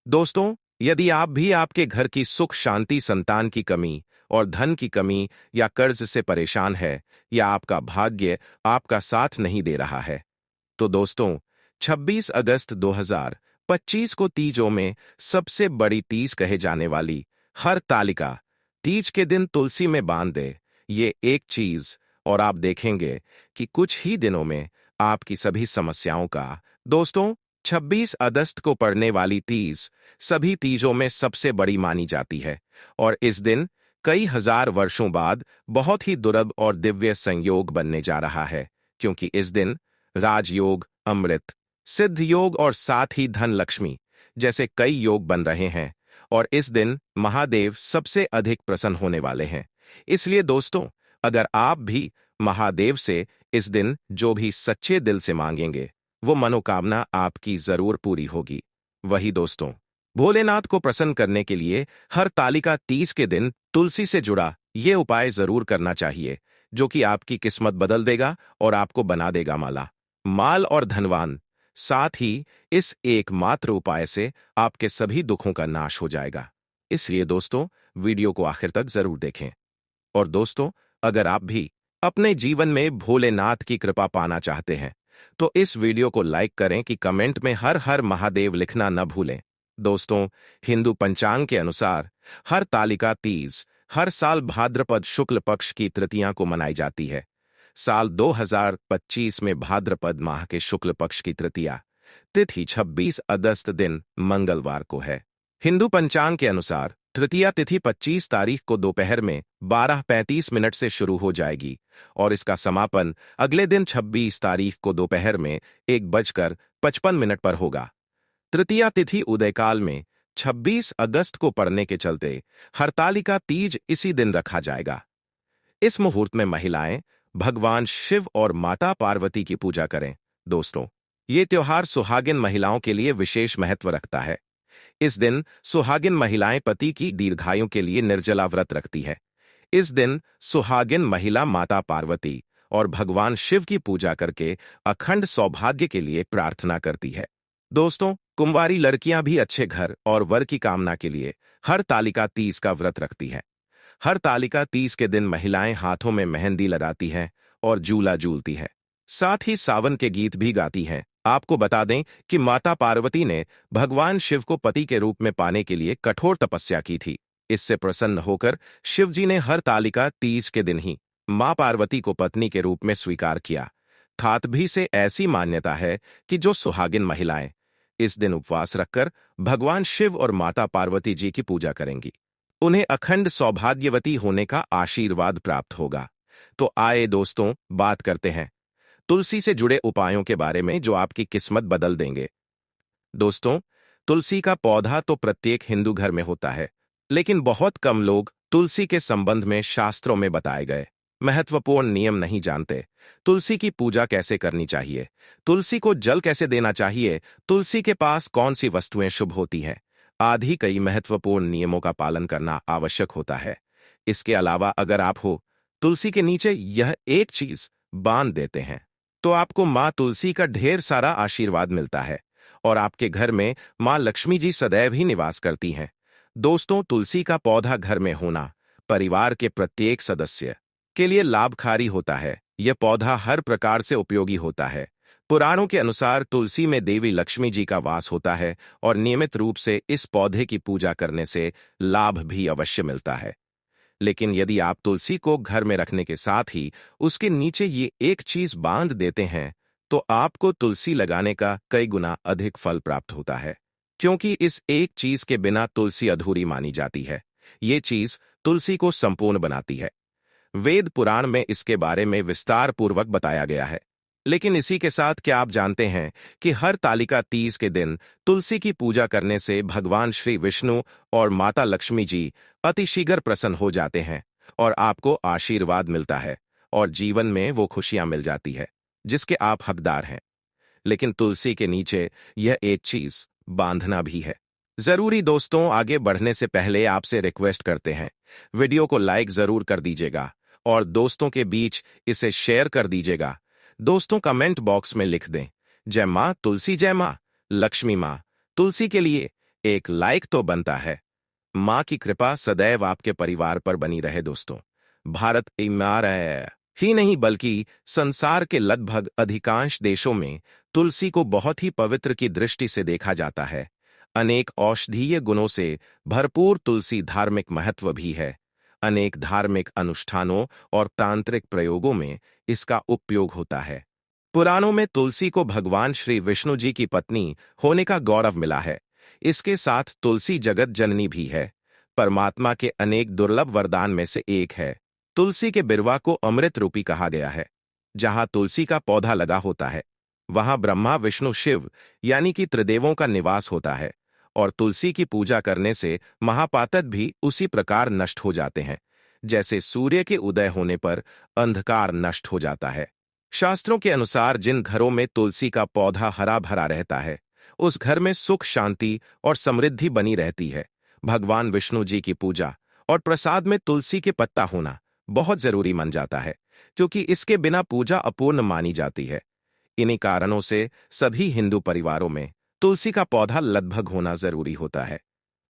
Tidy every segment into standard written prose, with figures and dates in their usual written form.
दोस्तों, यदि आप भी आपके घर की सुख शांति, संतान की कमी और धन की कमी या कर्ज से परेशान है, या आपका भाग्य आपका साथ नहीं दे रहा है, तो दोस्तों, 26 अगस्त 2025 को तीजों में सबसे बड़ी तीज कहे जाने वाली हरतालिका तीज के दिन तुलसी में बांध दे ये एक चीज, और आप देखेंगे कि कुछ ही दिनों में आपकी सभी समस्याओं का। दोस्तों, 26 अगस्त को पड़ने वाली तीज सभी तीजों में सबसे बड़ी मानी जाती है, और इस दिन कई हजार वर्षों बाद बहुत ही दुर्लभ और दिव्य संयोग बनने जा रहा है, क्योंकि इस दिन राजयोग, अमृत, सिद्ध योग और साथ ही धन लक्ष्मी जैसे कई योग बन रहे हैं, और इस दिन महादेव सबसे अधिक प्रसन्न होने वाले हैं। इसलिए दोस्तों, अगर आप भी महादेव से इस दिन जो भी सच्चे दिल से मांगेंगे, वो मनोकामना आपकी जरूर पूरी होगी। वही दोस्तों, भोलेनाथ को प्रसन्न करने के लिए हरतालिका तीज के दिन तुलसी से जुड़ा ये उपाय जरूर करना चाहिए, जो कि आपकी किस्मत बदल देगा और आपको बना देगा माला माल और धनवान। साथ ही इस एकमात्र उपाय से आपके सभी दुखों का नाश हो जाएगा। इसलिए दोस्तों, वीडियो को आखिर तक जरूर देखें। और दोस्तों, अगर आप भी अपने जीवन में भोलेनाथ की कृपा पाना चाहते हैं, तो इस वीडियो को लाइक करें कि कमेंट में हर हर महादेव लिखना न भूलें। दोस्तों, हिंदू पंचांग के अनुसार हरतालिका तीज हर साल भाद्रपद शुक्ल पक्ष की तृतीया को मनाई जाती है। साल 2025 में भाद्रपद माह के शुक्ल पक्ष की तृतीया तिथि 26 अगस्त दिन मंगलवार को है। हिंदू पंचांग के अनुसार तृतीया तिथि 25 तारीख को दोपहर में 12:35 से शुरू हो जाएगी, और इसका समापन अगले दिन 26 तारीख को दोपहर में 1:55 पर होगा। तृतीया तिथि उदयकाल में 26 अगस्त को पड़ने के चलते हरतालिका तीज इसी दिन रखा जाएगा। इस मुहूर्त में महिलाएं भगवान शिव और माता पार्वती की पूजा करें। दोस्तों, ये त्योहार सुहागिन महिलाओं के लिए विशेष महत्व रखता है। इस दिन सुहागिन महिलाएं पति की दीर्घायु के लिए निर्जला व्रत रखती है। इस दिन सुहागिन महिला माता पार्वती और भगवान शिव की पूजा करके अखंड सौभाग्य के लिए प्रार्थना करती है। दोस्तों, कुंवारी लड़कियां भी अच्छे घर और वर की कामना के लिए हरतालिका तीज का व्रत रखती हैं। हरतालिका तीज के दिन महिलाएं हाथों में मेहंदी लगाती हैं और झूला झूलती हैं। साथ ही सावन के गीत भी गाती हैं। आपको बता दें कि माता पार्वती ने भगवान शिव को पति के रूप में पाने के लिए कठोर तपस्या की थी। इससे प्रसन्न होकर शिव जी ने हरतालिका तीज के दिन ही मां पार्वती को पत्नी के रूप में स्वीकार किया। ठात भी से ऐसी मान्यता है कि जो सुहागिन महिलाएं इस दिन उपवास रखकर भगवान शिव और माता पार्वती जी की पूजा करेंगी, उन्हें अखंड सौभाग्यवती होने का आशीर्वाद प्राप्त होगा। तो आए दोस्तों, बात करते हैं तुलसी से जुड़े उपायों के बारे में जो आपकी किस्मत बदल देंगे। दोस्तों, तुलसी का पौधा तो प्रत्येक हिंदू घर में होता है, लेकिन बहुत कम लोग तुलसी के संबंध में शास्त्रों में बताए गए महत्वपूर्ण नियम नहीं जानते। तुलसी की पूजा कैसे करनी चाहिए, तुलसी को जल कैसे देना चाहिए, तुलसी के पास कौन सी वस्तुएं शुभ होती हैं, आदि कई महत्वपूर्ण नियमों का पालन करना आवश्यक होता है। इसके अलावा अगर आप हो तुलसी के नीचे यह एक चीज बांध देते हैं, तो आपको मां तुलसी का ढेर सारा आशीर्वाद मिलता है, और आपके घर में मां लक्ष्मी जी सदैव ही निवास करती हैं। दोस्तों, तुलसी का पौधा घर में होना परिवार के प्रत्येक सदस्य के लिए लाभकारी होता है। यह पौधा हर प्रकार से उपयोगी होता है। पुराणों के अनुसार तुलसी में देवी लक्ष्मी जी का वास होता है, और नियमित रूप से इस पौधे की पूजा करने से लाभ भी अवश्य मिलता है। लेकिन यदि आप तुलसी को घर में रखने के साथ ही उसके नीचे ये एक चीज बांध देते हैं, तो आपको तुलसी लगाने का कई गुना अधिक फल प्राप्त होता है, क्योंकि इस एक चीज के बिना तुलसी अधूरी मानी जाती है। ये चीज तुलसी को संपूर्ण बनाती है। वेद पुराण में इसके बारे में विस्तार पूर्वक बताया गया है। लेकिन इसी के साथ क्या आप जानते हैं कि हरतालिका तीज के दिन तुलसी की पूजा करने से भगवान श्री विष्णु और माता लक्ष्मी जी अतिशीघ्र प्रसन्न हो जाते हैं, और आपको आशीर्वाद मिलता है, और जीवन में वो खुशियां मिल जाती है जिसके आप हकदार हैं। लेकिन तुलसी के नीचे यह एक चीज बांधना भी है जरूरी। दोस्तों, आगे बढ़ने से पहले आपसे रिक्वेस्ट करते हैं, वीडियो को लाइक जरूर कर दीजिएगा और दोस्तों के बीच इसे शेयर कर दीजिएगा। दोस्तों, कमेंट बॉक्स में लिख दें, जय मां तुलसी, जय मां लक्ष्मी। मां तुलसी के लिए एक लाइक तो बनता है। माँ की कृपा सदैव आपके परिवार पर बनी रहे दोस्तों। भारत इमारत ही नहीं बल्कि संसार के लगभग अधिकांश देशों में तुलसी को बहुत ही पवित्र की दृष्टि से देखा जाता है। अनेक औषधीय गुणों से भरपूर तुलसी धार्मिक महत्व भी है। अनेक धार्मिक अनुष्ठानों और तांत्रिक प्रयोगों में इसका उपयोग होता है। पुराणों में तुलसी को भगवान श्री विष्णु जी की पत्नी होने का गौरव मिला है। इसके साथ तुलसी जगत जननी भी है, परमात्मा के अनेक दुर्लभ वरदान में से एक है। तुलसी के बिरवा को अमृत रूपी कहा गया है। जहां तुलसी का पौधा लगा होता है, वहां ब्रह्मा विष्णु शिव यानी कि त्रिदेवों का निवास होता है। और तुलसी की पूजा करने से महापातक भी उसी प्रकार नष्ट हो जाते हैं, जैसे सूर्य के उदय होने पर अंधकार नष्ट हो जाता है। शास्त्रों के अनुसार जिन घरों में तुलसी का पौधा हरा भरा रहता है, उस घर में सुख शांति और समृद्धि बनी रहती है। भगवान विष्णु जी की पूजा और प्रसाद में तुलसी के पत्ता होना बहुत जरूरी मान जाता है, क्योंकि इसके बिना पूजा अपूर्ण मानी जाती है। इन्हीं कारणों से सभी हिंदू परिवारों में तुलसी का पौधा लगभग होना जरूरी होता है।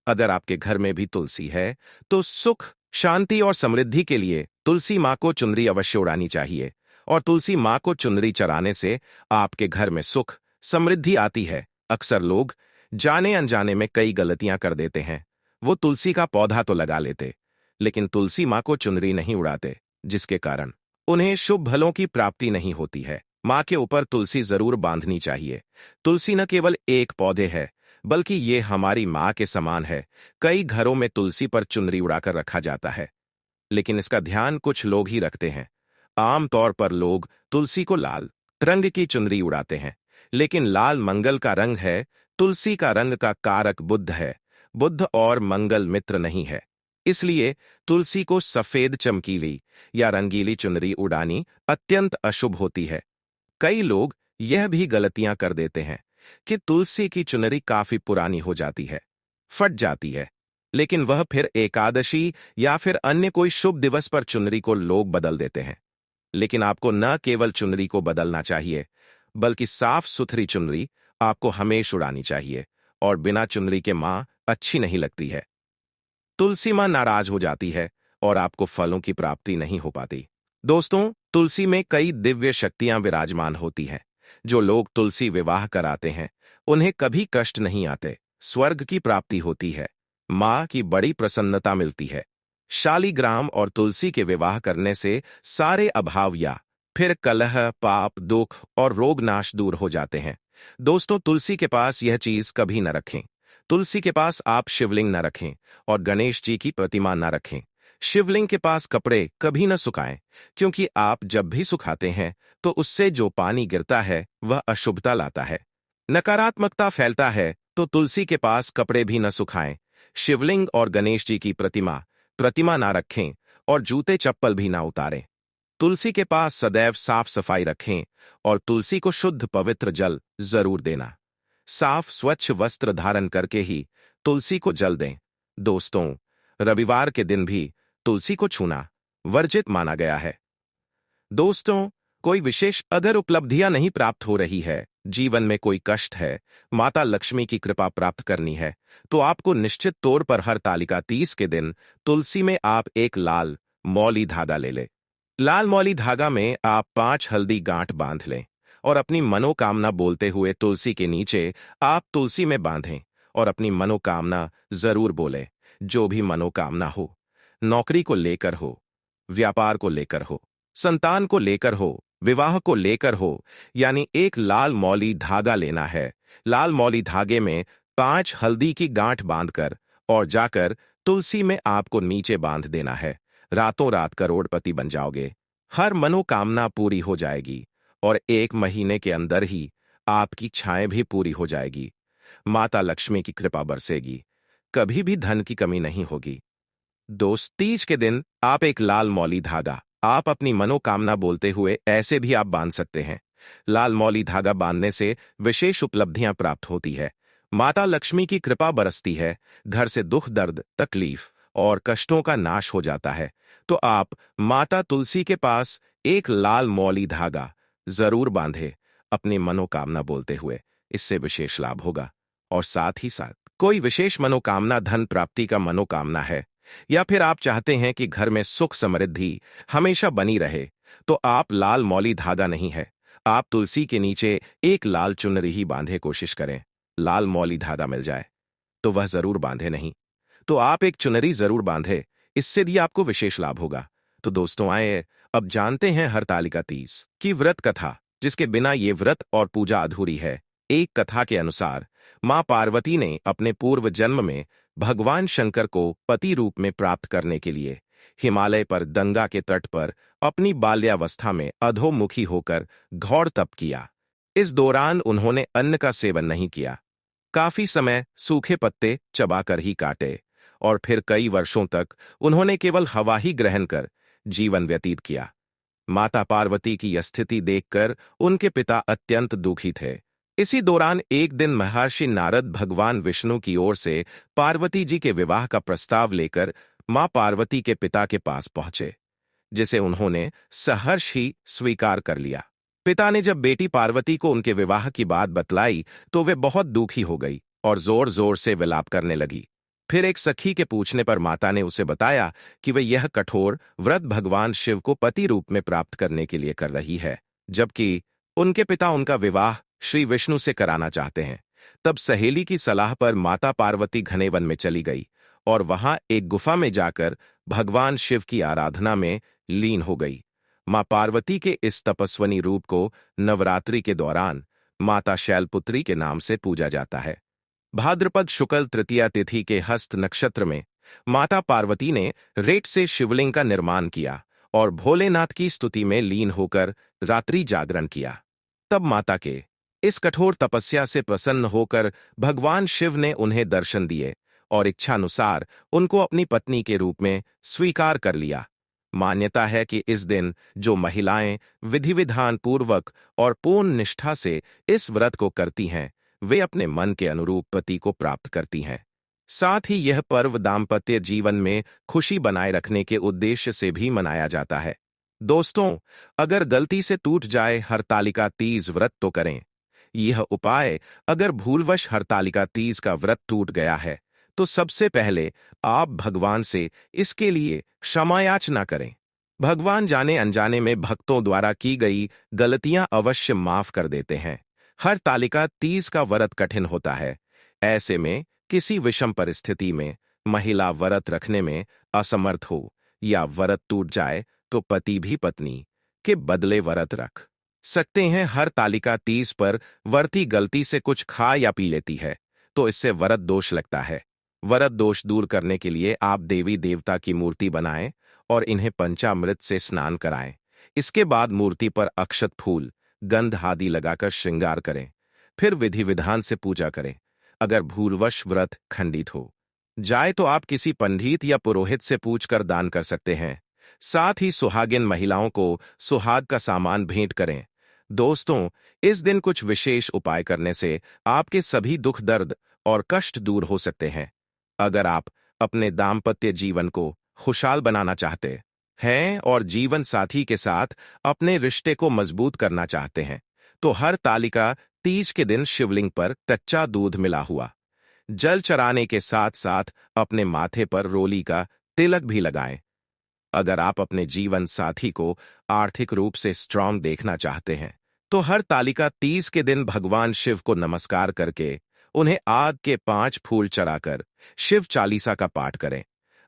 अगर आपके घर में भी तुलसी है, तो सुख शांति और समृद्धि के लिए तुलसी माँ को चुनरी अवश्य उड़ानी चाहिए। और तुलसी माँ को चुनरी चढ़ाने से आपके घर में सुख समृद्धि आती है। अक्सर लोग जाने अनजाने में कई गलतियां कर देते हैं। वो तुलसी का पौधा तो लगा लेते, लेकिन तुलसी माँ को चुनरी नहीं उड़ाते, जिसके कारण उन्हें शुभ फलों की प्राप्ति नहीं होती है। माँ के ऊपर तुलसी जरूर बांधनी चाहिए। तुलसी न केवल एक पौधे है, बल्कि ये हमारी माँ के समान है। कई घरों में तुलसी पर चुनरी उड़ाकर रखा जाता है, लेकिन इसका ध्यान कुछ लोग ही रखते हैं। आमतौर पर लोग तुलसी को लाल रंग की चुनरी उड़ाते हैं, लेकिन लाल मंगल का रंग है। तुलसी का रंग का कारक बुध है। बुध और मंगल मित्र नहीं है। इसलिए तुलसी को सफेद चमकीली या रंगीली चुनरी उड़ानी अत्यंत अशुभ होती है। कई लोग यह भी गलतियां कर देते हैं कि तुलसी की चुनरी काफी पुरानी हो जाती है, फट जाती है, लेकिन वह फिर एकादशी या फिर अन्य कोई शुभ दिवस पर चुनरी को लोग बदल देते हैं। लेकिन आपको न केवल चुनरी को बदलना चाहिए, बल्कि साफ सुथरी चुनरी आपको हमेशा उड़ानी चाहिए। और बिना चुनरी के मां अच्छी नहीं लगती है। तुलसी मां नाराज हो जाती है और आपको फलों की प्राप्ति नहीं हो पाती। दोस्तों, तुलसी में कई दिव्य शक्तियां विराजमान होती हैं। जो लोग तुलसी विवाह कराते हैं, उन्हें कभी कष्ट नहीं आते, स्वर्ग की प्राप्ति होती है, मां की बड़ी प्रसन्नता मिलती है। शालीग्राम और तुलसी के विवाह करने से सारे अभाव या फिर कलह पाप दुख और रोग नाश दूर हो जाते हैं। दोस्तों, तुलसी के पास यह चीज कभी न रखें। तुलसी के पास आप शिवलिंग न रखें और गणेश जी की प्रतिमा न रखें। शिवलिंग के पास कपड़े कभी न सुखाएं, क्योंकि आप जब भी सुखाते हैं तो उससे जो पानी गिरता है वह अशुभता लाता है, नकारात्मकता फैलता है। तो तुलसी के पास कपड़े भी न सुखाएं, शिवलिंग और गणेश जी की प्रतिमा ना रखें और जूते चप्पल भी ना उतारें। तुलसी के पास सदैव साफ सफाई रखें और तुलसी को शुद्ध पवित्र जल जरूर देना। साफ स्वच्छ वस्त्र धारण करके ही तुलसी को जल दें। दोस्तों, रविवार के दिन भी तुलसी को छूना वर्जित माना गया है। दोस्तों, कोई विशेष अगर उपलब्धियां नहीं प्राप्त हो रही है, जीवन में कोई कष्ट है, माता लक्ष्मी की कृपा प्राप्त करनी है, तो आपको निश्चित तौर पर हरतालिका 30 के दिन तुलसी में आप एक लाल मौली धागा ले लें। लाल मौली धागा में आप 5 हल्दी गांठ बांध लें और अपनी मनोकामना बोलते हुए तुलसी के नीचे आप तुलसी में बांधें और अपनी मनोकामना जरूर बोले। जो भी मनोकामना हो, नौकरी को लेकर हो, व्यापार को लेकर हो, संतान को लेकर हो, विवाह को लेकर हो, यानी एक लाल मौली धागा लेना है। लाल मौली धागे में 5 हल्दी की गांठ बांधकर और जाकर तुलसी में आपको नीचे बांध देना है। रातों रात करोड़पति बन जाओगे, हर मनोकामना पूरी हो जाएगी और 1 महीने के अंदर ही आपकी इच्छाएं भी पूरी हो जाएगी। माता लक्ष्मी की कृपा बरसेगी, कभी भी धन की कमी नहीं होगी। दोस्त, तीज के दिन आप एक लाल मौली धागा आप अपनी मनोकामना बोलते हुए ऐसे भी आप बांध सकते हैं। लाल मौली धागा बांधने से विशेष उपलब्धियां प्राप्त होती है, माता लक्ष्मी की कृपा बरसती है, घर से दुख दर्द तकलीफ और कष्टों का नाश हो जाता है। तो आप माता तुलसी के पास एक लाल मौली धागा जरूर बांधे अपनी मनोकामना बोलते हुए, इससे विशेष लाभ होगा और साथ ही साथ कोई विशेष मनोकामना, धन प्राप्ति का मनोकामना है, या फिर आप चाहते हैं कि घर में सुख समृद्धि हमेशा बनी रहे, तो आप लाल मौली धागा नहीं है, आप तुलसी के नीचे एक लाल चुनरी ही बांधे कोशिश करें। लाल मौली धागा मिल जाए तो वह जरूर बांधे, नहीं तो आप एक चुनरी जरूर बांधे, इससे भी आपको विशेष लाभ होगा। तो दोस्तों आए अब जानते हैं हरतालिका तीज की व्रत कथा, जिसके बिना ये व्रत और पूजा अधूरी है। एक कथा के अनुसार मां पार्वती ने अपने पूर्व जन्म में भगवान शंकर को पति रूप में प्राप्त करने के लिए हिमालय पर गंगा के तट पर अपनी बाल्यावस्था में अधोमुखी होकर घोर तप किया। इस दौरान उन्होंने अन्न का सेवन नहीं किया, काफी समय सूखे पत्ते चबाकर ही काटे, और फिर कई वर्षों तक उन्होंने केवल हवा ही ग्रहण कर जीवन व्यतीत किया। माता पार्वती की यह स्थिति देखकर उनके पिता अत्यंत दुखी थे। इसी दौरान एक दिन महर्षि नारद भगवान विष्णु की ओर से पार्वती जी के विवाह का प्रस्ताव लेकर मां पार्वती के पिता के पास पहुंचे, जिसे उन्होंने सहर्ष ही स्वीकार कर लिया। पिता ने जब बेटी पार्वती को उनके विवाह की बात बतलाई तो वे बहुत दुखी हो गई और जोर जोर से विलाप करने लगी। फिर एक सखी के पूछने पर माता ने उसे बताया कि वे यह कठोर व्रत भगवान शिव को पति रूप में प्राप्त करने के लिए कर रही है, जबकि उनके पिता उनका विवाह श्री विष्णु से कराना चाहते हैं। तब सहेली की सलाह पर माता पार्वती घने वन में चली गई और वहां एक गुफा में जाकर भगवान शिव की आराधना में लीन हो गई। मां पार्वती के इस तपस्वनी रूप को नवरात्रि के दौरान माता शैलपुत्री के नाम से पूजा जाता है। भाद्रपद शुक्ल तृतीया तिथि के हस्त नक्षत्र में माता पार्वती ने रेत से शिवलिंग का निर्माण किया और भोलेनाथ की स्तुति में लीन होकर रात्रि जागरण किया। तब माता के इस कठोर तपस्या से प्रसन्न होकर भगवान शिव ने उन्हें दर्शन दिए और इच्छानुसार उनको अपनी पत्नी के रूप में स्वीकार कर लिया। मान्यता है कि इस दिन जो महिलाएं विधि विधान पूर्वक और पूर्ण निष्ठा से इस व्रत को करती हैं, वे अपने मन के अनुरूप पति को प्राप्त करती हैं। साथ ही यह पर्व दाम्पत्य जीवन में खुशी बनाए रखने के उद्देश्य से भी मनाया जाता है। दोस्तों, अगर गलती से टूट जाए हरतालिका तीज व्रत तो करें यह उपाय। अगर भूलवश हरतालिका तीज का व्रत टूट गया है तो सबसे पहले आप भगवान से इसके लिए क्षमा याचना करें। भगवान जाने अनजाने में भक्तों द्वारा की गई गलतियां अवश्य माफ कर देते हैं। हरतालिका तीज का व्रत कठिन होता है। ऐसे में किसी विषम परिस्थिति में महिला व्रत रखने में असमर्थ हो या व्रत टूट जाए तो पति भी पत्नी के बदले व्रत रख सकते हैं। हरतालिका तीज पर व्रती गलती से कुछ खा या पी लेती है तो इससे व्रत दोष लगता है। व्रत दोष दूर करने के लिए आप देवी देवता की मूर्ति बनाएं और इन्हें पंचामृत से स्नान कराएं। इसके बाद मूर्ति पर अक्षत फूल गंध आदि लगाकर श्रृंगार करें, फिर विधि विधान से पूजा करें। अगर भूलवश व्रत खंडित हो जाए तो आप किसी पंडित या पुरोहित से पूछकर दान कर सकते हैं। साथ ही सुहागिन महिलाओं को सुहाग का सामान भेंट करें। दोस्तों, इस दिन कुछ विशेष उपाय करने से आपके सभी दुख दर्द और कष्ट दूर हो सकते हैं। अगर आप अपने दाम्पत्य जीवन को खुशहाल बनाना चाहते हैं और जीवन साथी के साथ अपने रिश्ते को मजबूत करना चाहते हैं तो हरतालिका तीज के दिन शिवलिंग पर कच्चा दूध मिला हुआ जल चढ़ाने के साथ साथ अपने माथे पर रोली का तिलक भी लगाएं। अगर आप अपने जीवन साथी को आर्थिक रूप से स्ट्रांग देखना चाहते हैं तो हरतालिका तीज के दिन भगवान शिव को नमस्कार करके उन्हें आग के 5 फूल चढ़ाकर शिव चालीसा का पाठ करें।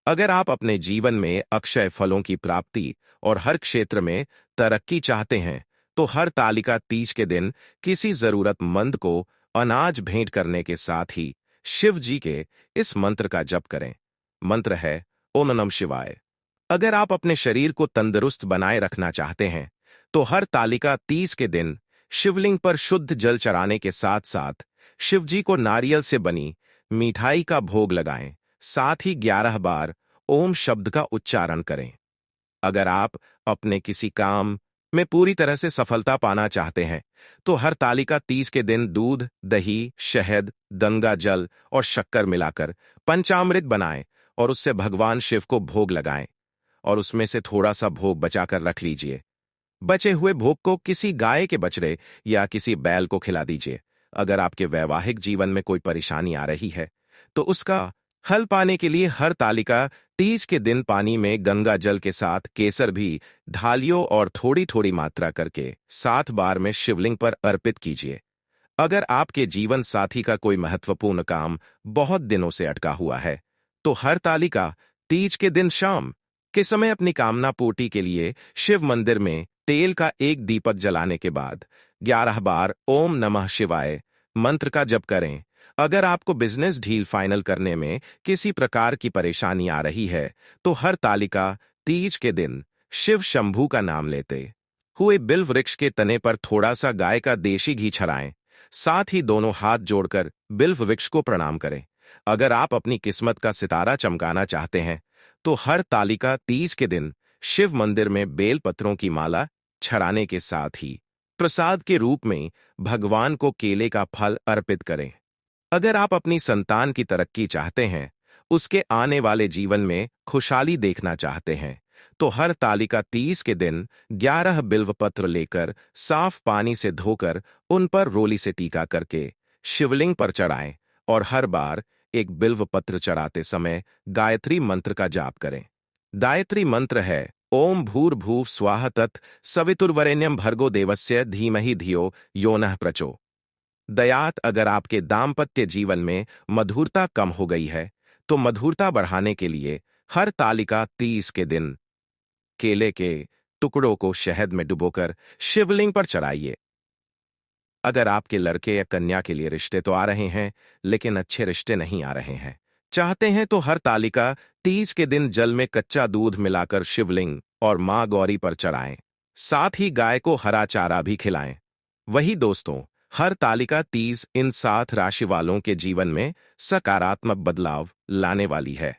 अगर आप अपने जीवन में अक्षय फलों की प्राप्ति और हर क्षेत्र में तरक्की चाहते हैं तो हरतालिका तीज के दिन किसी जरूरतमंद को अनाज भेंट करने के साथ ही शिव जी के इस मंत्र का जप करें। मंत्र है ओम नमः शिवाय। अगर आप अपने शरीर को तंदुरुस्त बनाए रखना चाहते हैं तो हरतालिका तीज के दिन शिवलिंग पर शुद्ध जल चढ़ाने के साथ साथ शिव जी को नारियल से बनी मिठाई का भोग लगाएं। साथ ही 11 बार ओम शब्द का उच्चारण करें। अगर आप अपने किसी काम में पूरी तरह से सफलता पाना चाहते हैं तो हरतालिका तीज के दिन दूध, दही, शहद, गंगा जल और शक्कर मिलाकर पंचामृत बनाएं और उससे भगवान शिव को भोग लगाएं और उसमें से थोड़ा सा भोग बचाकर रख लीजिए। बचे हुए भोग को किसी गाय के बछड़े या किसी बैल को खिला दीजिए। अगर आपके वैवाहिक जीवन में कोई परेशानी आ रही है तो उसका हल पाने के लिए हर तालिका तीज के दिन पानी में गंगा जल के साथ केसर भी ढालियों और थोड़ी थोड़ी मात्रा करके 7 बार में शिवलिंग पर अर्पित कीजिए। अगर आपके जीवन साथी का कोई महत्वपूर्ण काम बहुत दिनों से अटका हुआ है, तो हर तालिका तीज के दिन शाम के समय अपनी कामना पूर्ति के लिए शिव मंदिर में तेल का एक दीपक जलाने के बाद 11 बार ओम नमः शिवाय मंत्र का जप करें। अगर आपको बिजनेस डील फाइनल करने में किसी प्रकार की परेशानी आ रही है, तो हर तालिका तीज के दिन शिव शंभू का नाम लेते हुए बिल्व वृक्ष के तने पर थोड़ा सा गाय का देशी घी छराएं। साथ ही दोनों हाथ जोड़कर बिल्व वृक्ष को प्रणाम करें। अगर आप अपनी किस्मत का सितारा चमकाना चाहते हैं, तो हर तालिका तीज के दिन शिव मंदिर में बेल पत्रों की माला छड़ाने के साथ ही प्रसाद के रूप में भगवान को केले का फल अर्पित करें। अगर आप अपनी संतान की तरक्की चाहते हैं, उसके आने वाले जीवन में खुशहाली देखना चाहते हैं, तो हर तालिका तीज के दिन 11 बिल्व पत्र लेकर साफ पानी से धोकर उन पर रोली से टीका करके शिवलिंग पर चढ़ाएं और हर बार एक बिल्व पत्र चढ़ाते समय गायत्री मंत्र का जाप करें। गायत्री मंत्र है ओम भूर्भुवः स्वाहा तत् सवितुर्वरेण्यं भर्गो देवस्य धीमहि धियो यो नः प्रचोदयात्। दयात अगर आपके दाम्पत्य जीवन में मधुरता कम हो गई है, तो मधुरता बढ़ाने के लिए हर तालिका तीज के दिन केले के टुकड़ों को शहद में डुबोकर शिवलिंग पर चढ़ाइए। अगर आपके लड़के या कन्या के लिए रिश्ते तो आ रहे हैं, लेकिन अच्छे रिश्ते नहीं आ रहे हैं, चाहते हैं, तो हर तालिका तीज के दिन जल में कच्चा दूध मिलाकर शिवलिंग और मां गौरी पर चढ़ाएं। साथ ही गाय को हरा चारा भी खिलाएं। वही दोस्तों, हर तालिका तीज इन 7 राशि वालों के जीवन में सकारात्मक बदलाव लाने वाली है।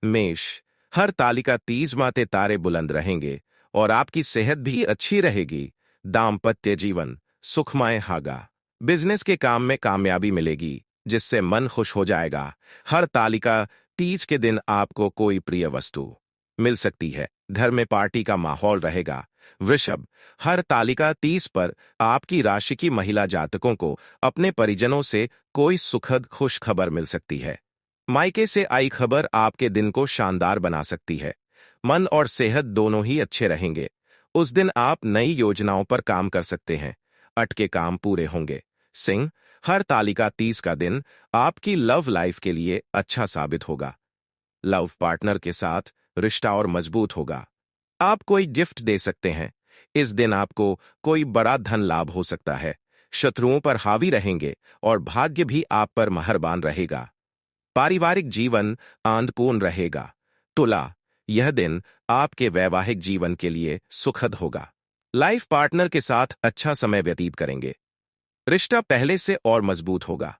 मेष, हर तालिका तीज माते तारे बुलंद रहेंगे और आपकी सेहत भी अच्छी रहेगी। दाम्पत्य जीवन सुखमय होगा। बिजनेस के काम में कामयाबी मिलेगी, जिससे मन खुश हो जाएगा। हर तालिका तीज के दिन आपको कोई प्रिय वस्तु मिल सकती है। घर में पार्टी का माहौल रहेगा। वृषभ, हर तालिका तीज पर आपकी राशि की महिला जातकों को अपने परिजनों से कोई सुखद खुश खबर मिल सकती है। मायके से आई खबर आपके दिन को शानदार बना सकती है। मन और सेहत दोनों ही अच्छे रहेंगे। उस दिन आप नई योजनाओं पर काम कर सकते हैं। अटके काम पूरे होंगे। सिंह, हर तालिका तीज का दिन आपकी लव लाइफ के लिए अच्छा साबित होगा। लव पार्टनर के साथ रिश्ता और मजबूत होगा। आप कोई गिफ्ट दे सकते हैं। इस दिन आपको कोई बड़ा धन लाभ हो सकता है। शत्रुओं पर हावी रहेंगे और भाग्य भी आप पर मेहरबान रहेगा। पारिवारिक जीवन आनंदपूर्ण रहेगा। तुला, यह दिन आपके वैवाहिक जीवन के लिए सुखद होगा। लाइफ पार्टनर के साथ अच्छा समय व्यतीत करेंगे। रिश्ता पहले से और मजबूत होगा।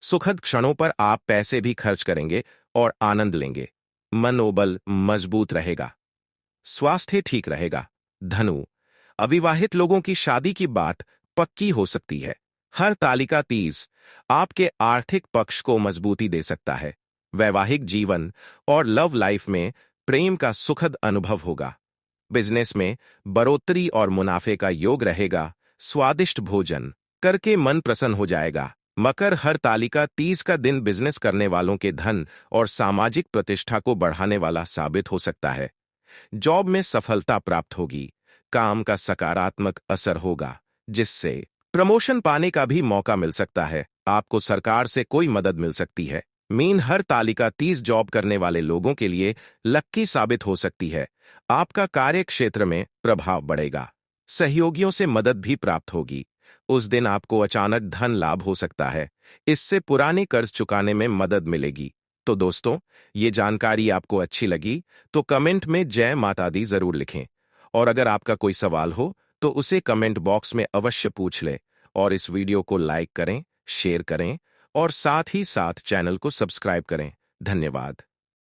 सुखद क्षणों पर आप पैसे भी खर्च करेंगे और आनंद लेंगे। मनोबल मजबूत रहेगा। स्वास्थ्य ठीक रहेगा। धनु, अविवाहित लोगों की शादी की बात पक्की हो सकती है। हर तालिका तीज आपके आर्थिक पक्ष को मजबूती दे सकता है। वैवाहिक जीवन और लव लाइफ में प्रेम का सुखद अनुभव होगा। बिजनेस में बढ़ोतरी और मुनाफे का योग रहेगा। स्वादिष्ट भोजन करके मन प्रसन्न हो जाएगा। मकर, हर तालिका तीज का दिन बिजनेस करने वालों के धन और सामाजिक प्रतिष्ठा को बढ़ाने वाला साबित हो सकता है। जॉब में सफलता प्राप्त होगी। काम का सकारात्मक असर होगा, जिससे प्रमोशन पाने का भी मौका मिल सकता है। आपको सरकार से कोई मदद मिल सकती है। मीन, हर तालिका तीज जॉब करने वाले लोगों के लिए लक्की साबित हो सकती है। आपका कार्य क्षेत्र में प्रभाव बढ़ेगा। सहयोगियों से मदद भी प्राप्त होगी। उस दिन आपको अचानक धन लाभ हो सकता है। इससे पुराने कर्ज चुकाने में मदद मिलेगी। तो दोस्तों, ये जानकारी आपको अच्छी लगी तो कमेंट में जय माता दी जरूर लिखें। और अगर आपका कोई सवाल हो तो उसे कमेंट बॉक्स में अवश्य पूछ लें। और इस वीडियो को लाइक करें, शेयर करें और साथ ही साथ चैनल को सब्सक्राइब करें। धन्यवाद।